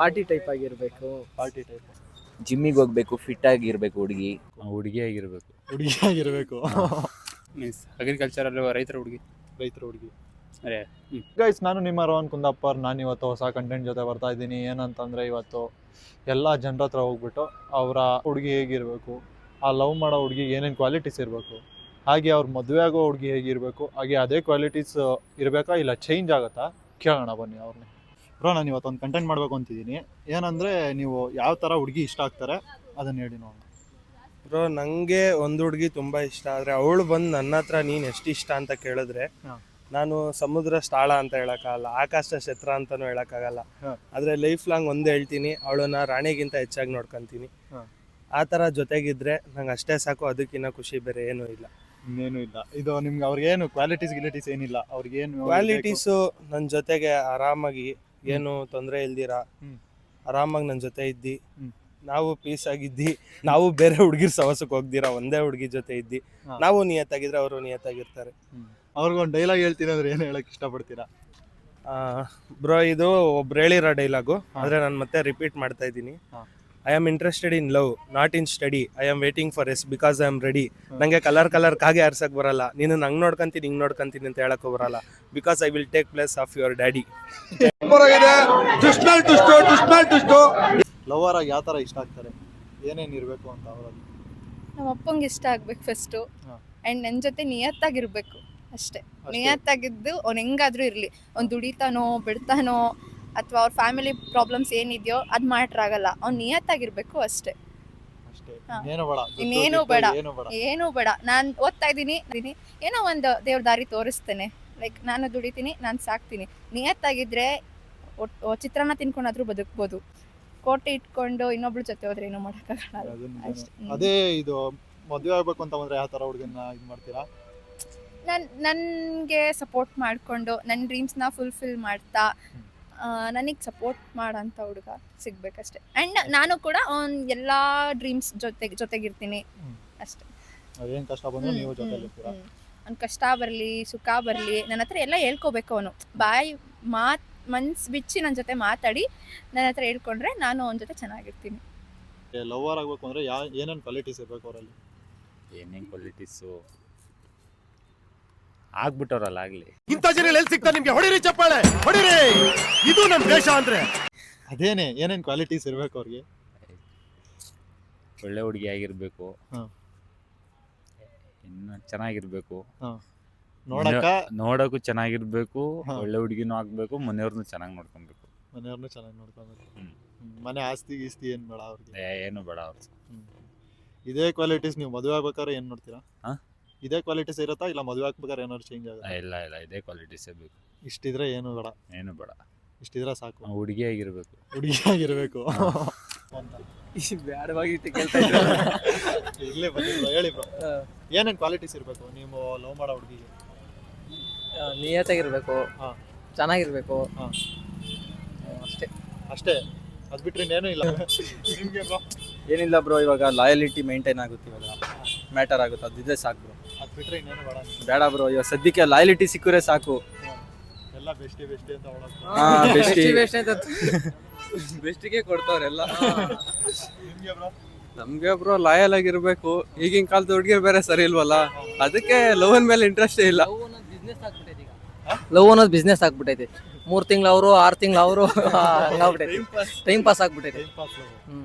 Party type ಆಗಿರಬೇಕು. Party type. ಜಿಮ್ಮಿಗೆ ಹೋಗ್ಬೇಕು, ಫಿಟ್ ಆಗಿರ್ಬೇಕು ಹುಡುಗಿ. ಹುಡುಗಿ ಆಗಿರ್ಬೇಕು. ಹುಡುಗಿ ಆಗಿರಬೇಕು. ಮೀನ್ಸ್ ಅಗ್ರಿಕಲ್ಚರಲ್ ರೈತರ ಹುಡುಗಿ. ಅರೆ ಗೈಸ್, ನಾನು ನಿಮ್ಮ ರೋಹನ್ ಕುಂದಾಪುರ್. ನಾನು ಇವತ್ತು ಹೊಸ ಕಂಟೆಂಟ್ ಜೊತೆ ಬರ್ತಾ ಇದ್ದೀನಿ. ಏನಂತಂದರೆ, ಇವತ್ತು ಎಲ್ಲ ಜನರ ಹತ್ರ ಹೋಗ್ಬಿಟ್ಟು ಅವರ ಹುಡುಗಿ ಹೇಗಿರಬೇಕು, ಆ ಲವ್ ಮಾಡೋ ಹುಡುಗಿ ಏನೇನು ಕ್ವಾಲಿಟೀಸ್ ಇರಬೇಕು, ಹಾಗೆ ಅವ್ರ ಮದುವೆ ಆಗೋ ಹುಡುಗಿ ಹೇಗಿರಬೇಕು, ಹಾಗೆ ಅದೇ ಕ್ವಾಲಿಟೀಸ್ ಇರಬೇಕಾ ಇಲ್ಲ ಚೇಂಜ್ ಆಗುತ್ತಾ ಕೇಳೋಣ ಬನ್ನಿ ಅವ್ರನ್ನೇ. ಬ್ರೋ, ನಾನು ಇವತ್ತೊಂದು ಕಂಟೆಂಟ್ ಮಾಡಬೇಕು ಅಂತಿದ್ದೀನಿ. ಏನಂದರೆ, ನೀವು ಯಾವ ಥರ ಹುಡುಗಿ ಇಷ್ಟ ಆಗ್ತಾರೆ ಅದನ್ನು ಹೇಳಿ ನೋಡೋಣ. ಬ್ರೋ, ನನಗೆ ಒಂದು ಹುಡುಗಿ ತುಂಬ ಇಷ್ಟ. ಆದರೆ ಅವಳು ಬಂದು ನನ್ನ ಹತ್ರ ನೀನು ಎಷ್ಟು ಇಷ್ಟ ಅಂತ ಕೇಳಿದ್ರೆ ನಾನು ಸಮುದ್ರ ಸ್ಥಾಳ ಅಂತ ಹೇಳೋಕ್ಕಾಗಲ್ಲ, ಆಕಾಶ ಛತ್ರ ಅಂತಲೂ ಹೇಳೋಕ್ಕಾಗಲ್ಲ. ಆದರೆ ಲೈಫ್ ಲಾಂಗ್ ಒಂದೇ ಹೇಳ್ತೀನಿ, ಅವಳನ್ನ ರಾಣಿಗಿಂತ ಹೆಚ್ಚಾಗಿ ನೋಡ್ಕೊತೀನಿ. ಆ ಥರ ಜೊತೆಗಿದ್ರೆ ನಂಗೆ ಅಷ್ಟೇ ಸಾಕು, ಅದಕ್ಕಿಂತ ಖುಷಿ ಬೇರೆ ಏನೂ ಇಲ್ಲ. ಇನ್ನೇನು ಇಲ್ಲ. ಇದು ನಿಮ್ಗೆ ಅವ್ರಿಗೇನು ಗಿಲಿಟೀಸ್ ಏನಿಲ್ಲ? ಅವ್ರಿಗೇನು ಕ್ವಾಲಿಟೀಸು ನನ್ನ ಜೊತೆಗೆ ಆರಾಮಾಗಿ ಏನು ತೊಂದರೆ ಇಲ್ದಿರ ಆರಾಮಾಗಿ ನನ್ನ ಜೊತೆ ಇದ್ದಿ, ನಾವು ಪೀಸ್ ಆಗಿದ್ದಿ, ನಾವು ಬೇರೆ ಹುಡುಗಿರ್ ಸವಸಕ್ಕೆ ಹೋಗ್ದಿರ ಒಂದೇ ಹುಡುಗಿ ಜೊತೆ ಇದ್ದಿ, ನಾವು ನಿಯತ್ತಾಗಿದ್ರೆ ಅವರು ನಿಯತ್ತಾಗಿರ್ತಾರೆ. ಅವ್ರಿಗೊಂದು ಡೈಲಾಗ್ ಹೇಳ್ತೀನಿ ಅಂದ್ರೆ ಏನು ಹೇಳಕ್ ಇಷ್ಟಪಡ್ತೀರಾ? ಬ್ರೋ, ಇದು ಒಬ್ರು ಹೇಳಿರೋ ಡೈಲಾಗು, ಆದರೆ ನಾನು ಮತ್ತೆ ರಿಪೀಟ್ ಮಾಡ್ತಾ ಇದ್ದೀನಿ. I am interested in love, not in study. I am waiting for yes because I am ready. ನನಗೆ ಕಲರ್ ಕಾಗೆ ಆರ್ಸಕ್ಕೆ ಬರಲ್ಲ. ನೀನು ನಂಗೆ ನೋಡ್ಕೊಂತೀನಿ ಹಿಂಗೆ ನೋಡ್ಕೊಂತೀನಿ ಅಂತ ಹೇಳಕ್ಕೂ ಬರಲ್ಲ. Because I will take place of your daddy. Lover ಆಗಿ ಯಾವ ಥರ ಇಷ್ಟ ಆಗ್ತಾರೆ, ಏನೇನು ಇರಬೇಕು ಅಂತ ಅವರಲ್ಲಿ? ನಮ್ಮ ಅಪ್ಪಂಗೆ ಇಷ್ಟ ಆಗ್ಬೇಕು ಫಸ್ಟು. ಆ್ಯಂಡ್ ನನ್ನ ಜೊತೆ ನಿಯತ್ತಾಗಿರ್ಬೇಕು ಅಷ್ಟೇ. ನಿಯತ್ತಾಗಿದ್ದು ಅವ್ನು ಹೆಂಗಾದ್ರೂ ಇರಲಿ, ಅವ್ನು ದುಡಿತಾನೋ ಬಿಡ್ತಾನೋ ಅಥವಾ ಅವ್ರ ಫ್ಯಾಮಿಲಿ ಪ್ರಾಬ್ಲಮ್ಸ್ ಏನಿದೆಯೋ ಅದು ಮ್ಯಾಟ್ರ್ ಆಗಲ್ಲ. ಅವ್ನು ನಿಯತ್ತಾಗಿರ್ಬೇಕು ಅಷ್ಟೇ. ಇನ್ನೇನು ಬೇಡ. ನಾನು ಓದ್ತಾ ಇದ್ದೀನಿ, ಏನೋ ಒಂದು ದೇವ್ರ ದಾರಿ ತೋರಿಸ್ತೇನೆ. ಲೈಕ್ ನಾನು ದುಡಿತೀನಿ, ನಾನು ಸಾಕ್ತೀನಿ. ನಿಯತ್ತಾಗಿದ್ರೆ ಚಿತ್ರಾನ್ನ ತಿನ್ಕೊಂಡಾದ್ರೂ ಬದುಕ್ಬೋದು. ಕೋಟೆ ಇಟ್ಕೊಂಡು ಇನ್ನೊಬ್ಳ ಜೊತೆ ಹೋದ್ರೆ ಏನೋ ಮಾಡೋಕ್ಕಾಗಲ್ಲ. ಅದೇ ಇದು ಮದುವೆ ಆಗ್ಬೇಕು ಅಂತ ಬಂದ್ರೆ ಯಾವ ಥರ ಹುಡುಗನ್ನ ಇದು ಮಾಡ್ತೀರಾ? ನನಗೆ ಸಪೋರ್ಟ್ ಮಾಡಿಕೊಂಡು ನನ್ನ ಡ್ರೀಮ್ಸ್ನ ಫುಲ್ಫಿಲ್ ಮಾಡ್ತಾ ನನಗೆ ಸಪೋರ್ಟ್ ಮಾಡೋಂಥ ಹುಡುಗ ಸಿಗ್ಬೇಕಷ್ಟೆ. ಆ್ಯಂಡ್ ನಾನು ಕೂಡ ಅವ್ನ ಎಲ್ಲ ಡ್ರೀಮ್ಸ್ ಜೊತೆಗಿರ್ತೀನಿ ಅಷ್ಟೆ. ಏನು ಕಷ್ಟ ಬಂದರೂ ನೀವು ಜೊತೆಲಿರ್ತೀರಾ? ಅವ್ನು ಕಷ್ಟ ಬರಲಿ ಸುಖ ಬರಲಿ ನನ್ನ ಹತ್ರ ಎಲ್ಲ ಹೇಳ್ಕೋಬೇಕು. ಅವನು ಮನ್ಸು ಬಿಚ್ಚಿ ನನ್ನ ಜೊತೆ ಮಾತಾಡಿ ನನ್ನ ಹತ್ರ ಹೇಳ್ಕೊಂಡ್ರೆ ನಾನು ಅವನ ಜೊತೆ ಚೆನ್ನಾಗಿರ್ತೀನಿ. ಲವರ್ ಆಗಬೇಕು ಅಂದರೆ ಏನೇನು ಕ್ವಾಲಿಟೀಸ್ ಇರಬೇಕು ಅವರಲ್ಲಿ? ಏನೇನು ಕ್ವಾಲಿಟೀಸು ಆಗ್ಬಿಟ್ಟವ್ರಲ್ಲ ಆಗಲಿ. ಇಂಥ ಜನ ಎಲ್ಲಿ ಸಿಗ್ತಾರೆ ನಿಮ್ಗೆ? ಹೊಡಿರಿ ಚಪ್ಪಾಳೆ, ಹೊಡಿರಿ. ಇದು ನಮ್ಮ ದೇಶ ಅಂದ್ರೆ ಅದೇನೆ. ಏನೇನು ಕ್ವಾಲಿಟೀಸ್ ಇರಬೇಕು ಅವ್ರಿಗೆ? ಒಳ್ಳೆ ಹುಡುಗಿ ಆಗಿರ್ಬೇಕು, ಇನ್ನು ಚೆನ್ನಾಗಿರ್ಬೇಕು, ನೋಡಕ್ಕೂ ಚೆನ್ನಾಗಿರ್ಬೇಕು, ಒಳ್ಳೆ ಹುಡುಗಿನೂ ಆಗ್ಬೇಕು, ಮನೆಯವ್ರನ್ನೂ ಚೆನ್ನಾಗಿ ನೋಡ್ಕೊಬೇಕು. ಮನೆ ಆಸ್ತಿ ಗೀಸ್ತಿ ಏನು ಬೇಡ ಅವ್ರಿಗೆ? ಏನು ಬೇಡ ಅವ್ರು. ಇದೇ ಕ್ವಾಲಿಟೀಸ್ ನೀವು ಮದುವೆ ಆಗ್ಬೇಕಾದ್ರೆ ಏನು ನೋಡ್ತೀರಾ? ಇದೇ ಕ್ವಾಲಿಟೀಸ್ ಇರುತ್ತಾ ಇಲ್ಲ ಮದುವೆ ಆಗ್ಬೇಕಾದ್ರೆ ಏನಾದ್ರು ಚೇಂಜ್ ಆಗುತ್ತೆ? ಇಲ್ಲ ಇದೇ ಕ್ವಾಲಿಟೀಸೇ ಬೇಕು. ಇಷ್ಟಿದ್ರೆ ಏನು ಬೇಡ? ಇಷ್ಟಿದ್ರೆ ಸಾಕು. ಹುಡುಗಿ ಆಗಿರ್ಬೇಕು. ಬ್ಯಾಡವಾಗಿ ಕೇಳ್ತಾ ಇದ್ರು. ಇಲ್ಲೇ ಬಂದಿಲ್ಲ, ಹೇಳಿ ಬ್ರೋ. ಏನೇನು ಕ್ವಾಲಿಟೀಸ್ ಇರಬೇಕು ನೀವು ಲವ್ ಮಾಡೋ ಹುಡುಗಿಗೆ? ನಿಯತ್ತಾಗಿರ್ಬೇಕು, ಚೆನ್ನಾಗಿರ್ಬೇಕು, ಅಷ್ಟೇ. ಅದು ಬಿಟ್ರೆ ಇನ್ನೇನು ಇಲ್ಲ. ನಿಮಗೆ ಬ್ರೋ? ಏನಿಲ್ಲ ಬ್ರೋ, ಇವಾಗ ಲಾಯಲಿಟಿ ಮೇಂಟೈನ್ ಆಗುತ್ತೆ, ಇವಾಗ ಮ್ಯಾಟರ್ ಆಗುತ್ತೆ, ಅದಿದೆ ಸಾಕು ಬ್ರೋ. ಅದು ಬಿಟ್ರೆ ಇನ್ನೇನು ಬೇಡ ಬ್ರೋ. ಇವಾಗ ಸದ್ಯಕ್ಕೆ ಲಾಯಲಿಟಿ ಸಿಕ್ಕರೆ ಸಾಕು. ಎಲ್ಲ ಬೆಸ್ಟಿ ಅಂತ ಬೆಸ್ಟಿಗೆ ಕೊಡ್ತಾವ್ರೆಲ್ಲ. ನಿಮಗೆ ಬ್ರೋ? ನಮ್ಗೆ ಬ್ರೋ ಲಾಯಲ್ ಆಗಿರ್ಬೇಕು. ಈಗಿನ ಕಾಲದ ಹುಡುಗಿರು ಬೇರೆ ಸರಿ ಇಲ್ವಲ್ಲ, ಅದಕ್ಕೆ ಲವ್ ಮೇಲೆ ಇಂಟ್ರೆಸ್ಟೇ ಇಲ್ಲ. ಲವ್ ಅನ್ನೋದು ಬಿಸ್ನೆಸ್ ಆಗ್ಬಿಟ್ಟೈತೆ. 3 ತಿಂಗಳು ಅವರು 6 ತಿಂಗಳು ಅವರು ಟೈಮ್ ಪಾಸ್ ಆಗ್ಬಿಟ್ಟೈತೆ.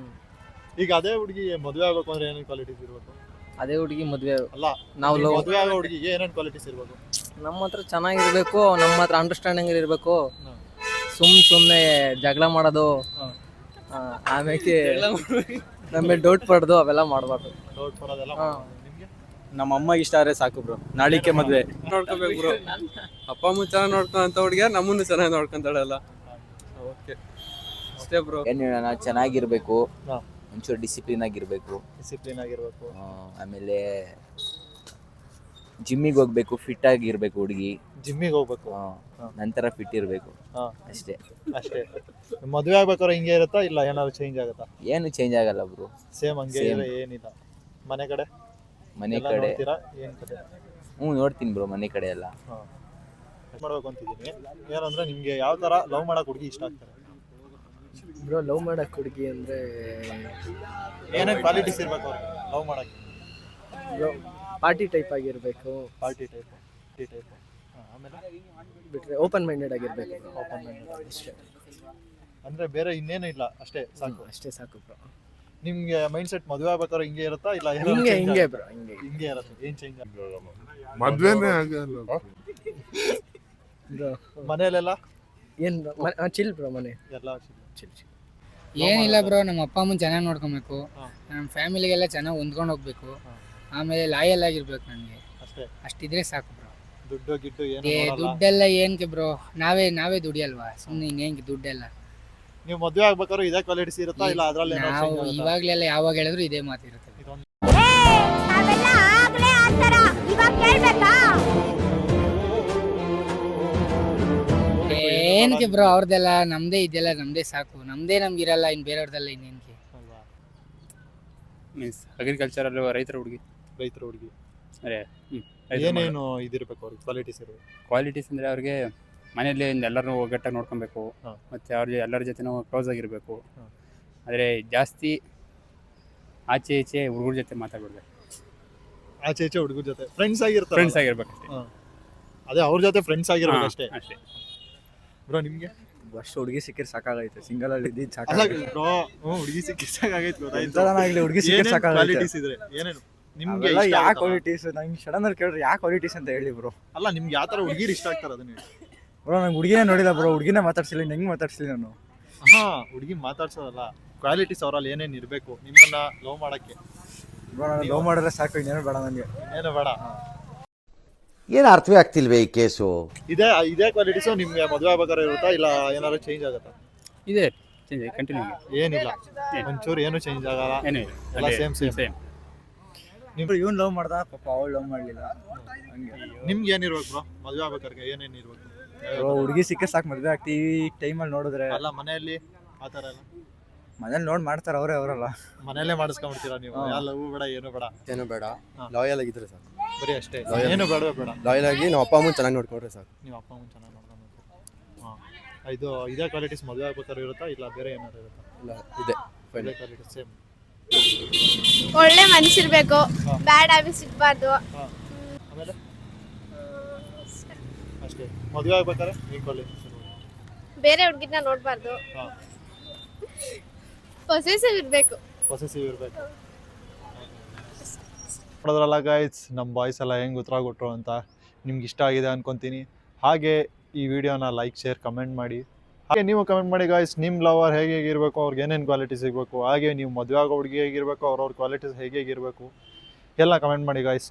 ಈಗ ಅದೇ ಹುಡುಗಿ ಮದುವೆ ಆಗಬೇಕು ಅಂದ್ರೆ ಏನೇನು ಕ್ವಾಲಿಟೀಸ್ ಇರಬೇಕು? ಅದೇ ಹುಡುಗಿ ಮದುವೆ ಅಲ್ಲ, ನಾವು ಮದುವೆ ಆಗೋ ಹುಡುಗಿಗೆ ಏನೇನು ಕ್ವಾಲಿಟೀಸ್ ಇರಬೇಕು? ನಮ್ಮ ಹತ್ರ ಚೆನ್ನಾಗಿರ್ಬೇಕು, ನಮ್ಮ ಹತ್ರ ಅಂಡರ್ಸ್ಟ್ಯಾಂಡಿಂಗ್ ಇರಬೇಕು. ಸುಮ್ಮನೆ ಜಗಳ ಮಾಡೋದು, ಆಮೇಲೆ ನಮಗೆ ಡೌಟ್ ಪಡೋದು ಅವೆಲ್ಲ ಮಾಡಬಾರ್ದು. ನಮ್ಮ ಅಮ್ಮಗೆ ಇಷ್ಟ ಆದರೆ ಸಾಕು ಬ್ರೋ. ನಾಳಿಕೆ ಮದುವೆ ನೋಡ್ಕೋಬೇಕು ಬ್ರೋ. ಅಪ್ಪ ಅಮ್ಮ ಚೆನ್ನಾಗಿ ನೋಡ್ಕೊಂತ ಹುಡುಗಿಯ ನಮ್ಮನ್ನು ಚೆನ್ನಾಗಿ ನೋಡ್ಕೊಂತಾಳಲ್ಲ. ಓಕೆ ಅಷ್ಟೇ ಬ್ರೋ. ಏನು ಹೇಳೋಣ, ಚೆನ್ನಾಗಿರ್ಬೇಕು, ಒಂಚೂರು ಡಿಸಿಪ್ಲಿನ್ ಆಗಿರ್ಬೇಕು. ಆಮೇಲೆ ಜಿಮ್ಮಿಗೆ ಹೋಗ್ಬೇಕು, ಫಿಟ್ ಆಗಿರ್ಬೇಕು ಹುಡುಗಿ. ಜಿಮ್ಮಿಗೆ ಹೋಗ್ಬೇಕು, ನಂತರ ಫಿಟ್ ಇರಬೇಕು, ಅಷ್ಟೇ. ಮದುವೆ ಆಗ್ಬೇಕಾದ್ರೆ ಹಿಂಗೆ ಇರುತ್ತಾ ಇಲ್ಲ ಏನಾದ್ರು ಚೇಂಜ್ ಆಗುತ್ತಾ? ಏನು ಚೇಂಜ್ ಆಗಲ್ಲ ಬ್ರೋ, ಸೇಮ್ ಹಂಗೆ ಏನಿಲ್ಲ. ಮನೆ ಕಡೆ ನೋಡ್ತೀನಿ ಬ್ರೋ. ಮನೆ ಕಡೆ ಎಲ್ಲ ಮಾಡ್ಬೇಕು ಅಂತಿದ್ದೀನಿ. ಏನಂದ್ರೆ ನಿಮ್ಗೆ ಯಾವ ತರ ಲವ್ ಮಾಡಕ್ ಹುಡುಗಿ ಇಷ್ಟ ಆಗ್ತಾರೆ? ಬ್ರೋ ಲವ್ ಮಾಡಕ್ ಹುಡುಗಿ ಅಂದ್ರೆ ಏನೇನು ಕ್ವಾಲಿಟೀಸ್ ಇರ್ಬೇಕು ಅವ್ರಿಗೆ ಲವ್ ಮಾಡಕ್ಕೆ? ಬ್ರೋ ಪಾರ್ಟಿ ಟೈಪ್ ಆಗಿರ್ಬೇಕು, ಪಾರ್ಟಿ ಟೈಪ್ ಆಮೇಲೆ ಬಿಟ್ರೆ ಓಪನ್ ಮೈಂಡೆಡ್ ಆಗಿರ್ಬೇಕು. ಓಪನ್ ಮೈಂಡೆಡ್ ಅಷ್ಟೇ, ಅಂದ್ರೆ ಬೇರೆ ಇನ್ನೇನು ಇಲ್ಲ, ಅಷ್ಟೇ ಸಾಕು. ಅಷ್ಟೇ ಸಾಕು ಬ್ರೋ. ನಿಮ್ಗೆ ಮೈಂಡ್ ಸೆಟ್ ಮದುವೆ ಆಗ್ಬೇಕಾದ್ರೆ ಹಿಂಗೆ ಇರುತ್ತಾ ಇಲ್ಲ ಹಿಂಗೆ ಬ್ರೋ, ಹಿಂಗೆ ಇರುತ್ತೆ? ಏನ್ ಚೇಂಜ್ ಮದ್ವೆನೇ ಆಗಲ್ಲ ಬ್ರೋ. ಮನೇಲೆಲ್ಲ ಏನ್ ಚಿಲ್ ಬ್ರೋ, ಮನೆ ಎಲ್ಲ ಚಿಲ್. ಏನಿಲ್ಲ ಬ್ರೋ, ನಮ್ಮ ಅಪ್ಪ ಅಮ್ಮನ ಚೆನ್ನಾಗಿ ನೋಡ್ಕೊಬೇಕು, ಹಾ. ನಮ್ಮ ಫ್ಯಾಮಿಲಿಗೆಲ್ಲ ಚೆನ್ನಾಗಿ ಹೊಂದ್ಕೊಂಡು ಹೋಗ್ಬೇಕು, ಆಮೇಲೆ ಲಾಯಲ್ ಆಗಿರ್ಬೇಕು ನನಗೆ, ಅಷ್ಟೇ. ಅಷ್ಟಿದ್ರೆ ಸಾಕು ಬ್ರೋ. ದುಡ್ಡು ಗಿಡ್ಡು ಏನು ಏ ನೋಡಲ್ಲ? ದುಡ್ಡೆಲ್ಲ ಏನಕ್ಕೆ ಬ್ರೋ, ನಾವೇ ದುಡಿಯಲ್ವಾ, ಸುಮ್ಮನೆ ಇನ್ನೇಂಗೆ ದುಡ್ಡೆಲ್ಲ. ನೀವು ಮದುವೆ ಆಗ್ಬೇಕಾದ್ರೆ ಇದೇ ಕ್ವಾಲಿಟೀಸ್ ಇರುತ್ತಾ ಇಲ್ಲ ಅದ್ರಲ್ಲಿ ನಾವು ಇವಾಗ್ಲೆಲ್ಲ ಯಾವಾಗ ಹೇಳಿದ್ರು ಇದೇ ಮಾತಿರುತ್ತೆ. ಏನಕ್ಕೆ ಬ್ರೋ ಅವ್ರದ್ದೆಲ್ಲ, ನಮ್ದೇ ಇದೆಲ್ಲ ನಮ್ದೇ ಸಾಕು, ನಮ್ಗಿರಲ್ಲ, ಇನ್ ಬೇರೆಯವ್ರದೆಲ್ಲ ಇನ್ನೇನಕ್ಕೆ. ಮೀನ್ಸ್ ಅಗ್ರಿಕಲ್ಚರಲ್ಲೂ ರೈತರ ಹುಡುಗಿ. ಅದೇ ಏನೇನು ಇದಿರ್ಬೇಕು ಅವ್ರಿಗೆ ಕ್ವಾಲಿಟೀಸ್ ಇರಬೇಕು? ಕ್ವಾಲಿಟೀಸ್ ಅಂದರೆ ಅವ್ರಿಗೆ ಮನೆಯಲ್ಲಿ ಎಲ್ಲರನ್ನೂ ಒಗ್ಗಟ್ಟಾಗಿ ನೋಡ್ಕೊಬೇಕು, ಹಾ. ಮತ್ತು ಅವ್ರಿಗೆ ಎಲ್ಲರ ಜೊತೆನೂ ಕ್ಲೋಸ್ ಆಗಿರಬೇಕು. ಹಾ. ಆದರೆ ಜಾಸ್ತಿ ಆಚೆ ಈಚೆ ಹುಡುಗರ ಜೊತೆ ಮಾತಾಡ್ಬಿಡ್ಬೇಕು, ಆಚೆ ಈಚೆ ಹುಡುಗರ ಜೊತೆ ಫ್ರೆಂಡ್ಸ್ ಆಗಿರ್ತಾರೆ, ಫ್ರೆಂಡ್ಸ್ ಆಗಿರ್ಬೇಕು ಅಷ್ಟೇ. ಅದೇ ಅವ್ರ ಜೊತೆ ಫ್ರೆಂಡ್ಸ್ ಆಗಿರ್ಬೇಕು ಅಷ್ಟೇ. ಅಷ್ಟೇ ಬ್ರೋ ನಿಮ್ಗೆ? ಅಷ್ಟು ಹುಡುಗಿ ಸಿಕ್ಕಿರ್ ಸಾಕಾಗೈತೆ, ಸಿಂಗಲ್ ಅಲ್ಲಿ ಇದ್ದಿದ್ದು ಅಲ್ಲ ಸಾಕಾಗೈತೆ. ಬ್ರೋ, ಹುಡುಗಿ ಸಿಕ್ಕಿಸಾಗೈತೆ ಗೊತ್ತಾಯ್ತು. ಎಂತದನಾಗ್ಲಿ ಹುಡುಗಿ ಸಿಕ್ಕಿರ್ ಸಾಕಾಗೈತೆ. ಕ್ವಾಲಿಟೀಸ್ ಇದ್ರೆ ಏನೇನು ನಿಮ್ಗೆ ಅವೆಲ್ಲ ಇಷ್ಟ ಯಾವ ಆಗುತ್ತಲ್ಲ? ಕ್ವಾಲಿಟೀಸ್ ನಂಗೆ ಸಡನ್ ಅಲ್ಲಿ ಕೇಳಿದ್ರೆ ಯಾವ ಕ್ವಾಲಿಟೀಸ್ ಅಂತ ಹೇಳಿ ಬ್ರೋ. ಅಲ್ಲ ನಿಮ್ಗೆ ಯಾವ ತರ ಹುಡುಗಿರು ಇಷ್ಟ ಆಗ್ತಾರೆ ಅದನ್ನ ಹೇಳಿ. ಬ್ರೋ ನಂಗೆ ಹುಡುಗಿನೇ ನೋಡಿಲ್ಲ ಬ್ರೋ, ಹುಡುಗಿನೇ ಮಾತಾಡ್ಸಿಲ್ಲ, ಹೆಂಗ್ ಮಾತಾಡ್ಸಿಲ್ಲ ನಾನು. ಹಾ, ಹುಡುಗಿ ಮಾತಾಡ್ಸೋದಲ್ಲ, ಕ್ವಾಲಿಟೀಸ್ ಅವರಲ್ಲಿ ಏನೇನು ಇರಬೇಕು ನಿಮ್ಮನ್ನ ಲವ್ ಮಾಡಕ್ಕೆ? ಬ್ರೋ ನಾನು ಲವ್ ಮಾಡಿದ್ರೆ ಸಾಕು, ಇನ್ನೇನು ಬೇಡ ನನಗೆ. ಏನು ಬೇಡ? ಏನು ಅರ್ಥವೇ ಆಗ್ತಿಲ್ವೇ ಈ ಕೇಸು? ಇದೇ ಕ್ವಾಲಿಟೀಸು ನಿಮ್ಗೆ ಮದುವೆ ಆಗ್ಬೇಕಾದ್ರೆ ಇರುತ್ತಾ ಇಲ್ಲ ಏನಾದ್ರು ಚೇಂಜ್ ಆಗುತ್ತಾ? ಇದೆ ಚೇಂಜ್ ಕಂಟಿನ್ಯೂ ಏನಿಲ್ಲ, ಒಂಚೂರು ಏನು ಚೇಂಜ್ ಆಗಲ್ಲ, ಏನೂ ಎಲ್ಲ ಇಲ್ಲ, ಸೇಮ್. ಇವ್ನು ಲವ್ ಮಾಡ್ದ, ಪಾಪ ಅವಳು ಲವ್ ಮಾಡ್ಲಿಲ್ಲ, ಹಂಗೆ. ನಿಮ್ಗೆ ಏನಿರ್ಬೇಕು ಬ್ರೋ ಮದುವೆ ಆಗ್ಬೇಕಾದ್ರೆ? ಏನೇನು ಇರ್ಬೇಕು? ಬ್ರೋ ಹುಡುಗಿ ಸಿಕ್ಕ ಸಾಕು, ಮದ್ವೆ ಆಗ್ತೀವಿ ಈ ಟೈಮಲ್ಲಿ ನೋಡಿದ್ರೆ. ಅಲ್ಲ ಮನೆಯಲ್ಲಿ ಆ ಥರ ಎಲ್ಲ ಮನೇಲಿ ನೋಡಿ ಮಾಡ್ತಾರೆ ಅವರಲ್ಲ. ಮನೆಯಲ್ಲೇ ಮಾಡಿಸ್ಕೊಂಡ್ಬಿಡ್ತೀರಾ ನೀವು? ಯಾವ ಲವ್ ಬೇಡ ಏನು ಬೇಡ? ಏನು ಬೇಡ, ಹಾ. ಲಾಯಲ್ ಆಗಿದ್ರೆ ಸಾಕು. ಬರೀ ಅಷ್ಟೇ, Loyal. ಏನು ಬೇಡ ಲಾಯಲ್ ಆಗಿ ನಾವು ಅಪ್ಪ ಅಮ್ಮನ ಚೆನ್ನಾಗಿ ನೋಡ್ಕೊಂಡ್ರೆ ಸಾಕು. ನೀವು ಅಪ್ಪ ಅಮ್ಮನ ಚೆನ್ನಾಗಿ ನೋಡ್ಕೊಬೇಕು. ಹಾಂ, ಇದೇ ಕ್ವಾಲಿಟೀಸ್ ಮದುವೆ ಆಗ್ಬೇಕಾದ್ರೆ ಇರುತ್ತಾ ಇಲ್ಲ ಬೇರೆ ಏನಾದ್ರು ಇರುತ್ತಾ? ಇಲ್ಲ ಇದೆ ಇದೇ ಕ್ವಾಲಿಟೀಸ್ ಸೇಮ್. ಒಳ್ಳೆ ಮನ್ಸಿರ್ಬೇಕು, ಹಾ. ಬ್ಯಾಡ್ ಹ್ಯಾಬಿಟ್ಸ್ ಇರಬಾರ್ದು. ಆಮೇಲೆ ಅಷ್ಟೇ, ಮದುವೆ ಆಗ್ಬೇಕಾದ್ರೆ ಈ ಕ್ವಾಲಿಟೀಸ್ ಬೇರೆ ಹುಡುಗಿನ ನೋಡ್ಬಾರ್ದು, ಹಾಂ, ಪೊಸೆಸಿವ್ ಇರ್ಬೇಕು. ಪೊಸೆಸಿವ್ ಇರಬೇಕು. ನೋಡಿದ್ರಲ್ಲ ಗೈಸ್, ನಮ್ಮ ಬಾಯ್ಸ್ ಎಲ್ಲ ಹೆಂಗೆ ಉತ್ತರ ಕೊಟ್ಟರು ಅಂತ. ನಿಮ್ಗೆ ಇಷ್ಟ ಆಗಿದೆ ಅನ್ಕೊತೀನಿ. ಹಾಗೆ ಈ ವಿಡಿಯೋನ ಲೈಕ್, ಶೇರ್, ಕಮೆಂಟ್ ಮಾಡಿ. ಹಾಗೆ ನೀವು ಕಮೆಂಟ್ ಮಾಡಿ ಗಾಯ್ಸ್, ನಿಮ್ಮ ಲವರ್ ಹೇಗಿರಬೇಕು, ಅವ್ರಿಗೆ ಏನೇನು ಕ್ವಾಲಿಟೀಸ್ ಸಿಗಬೇಕು, ಹಾಗೆ ನೀವು ಮದುವೆ ಆಗೋ ಹುಡುಗಿ ಹೇಗಿರಬೇಕು, ಅವ್ರವ್ರ ಕ್ವಾಲಿಟೀಸ್ ಹೇಗಿರಬೇಕು ಎಲ್ಲ ಕಮೆಂಟ್ ಮಾಡಿ ಗಾಯ್ಸ್.